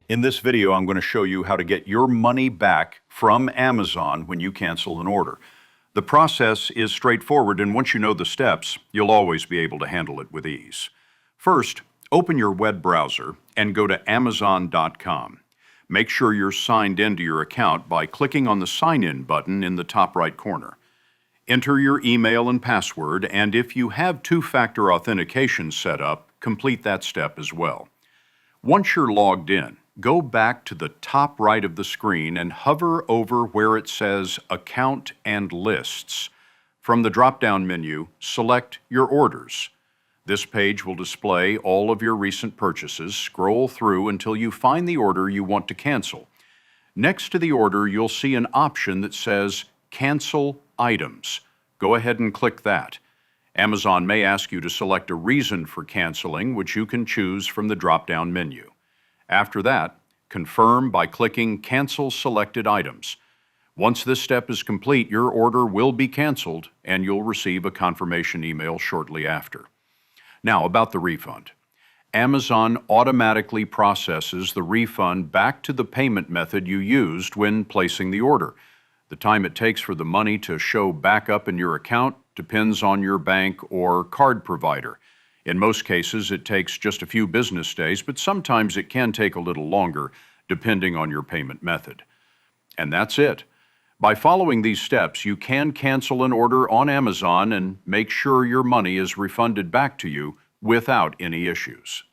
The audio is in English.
In this video, I'm going to show you how to get your money back from Amazon when you cancel an order. The process is straightforward, and once you know the steps, you'll always be able to handle it with ease. First, open your web browser and go to Amazon.com. Make sure you're signed into your account by clicking on the Sign In button in the top right corner. Enter your email and password, and if you have two-factor authentication set up, complete that step as well. Once you're logged in, go back to the top right of the screen and hover over where it says Account and Lists. From the drop-down menu, select your orders. This page will display all of your recent purchases. Scroll through until you find the order you want to cancel. Next to the order, you'll see an option that says Cancel Items. Go ahead and click that. Amazon may ask you to select a reason for canceling, which you can choose from the drop-down menu. After that, confirm by clicking Cancel Selected Items. Once this step is complete, your order will be canceled and you'll receive a confirmation email shortly after. Now, about the refund. Amazon automatically processes the refund back to the payment method you used when placing the order. The time it takes for the money to show back up in your account depends on your bank or card provider. In most cases, it takes just a few business days, but sometimes it can take a little longer, depending on your payment method. And that's it. By following these steps, you can cancel an order on Amazon and make sure your money is refunded back to you without any issues.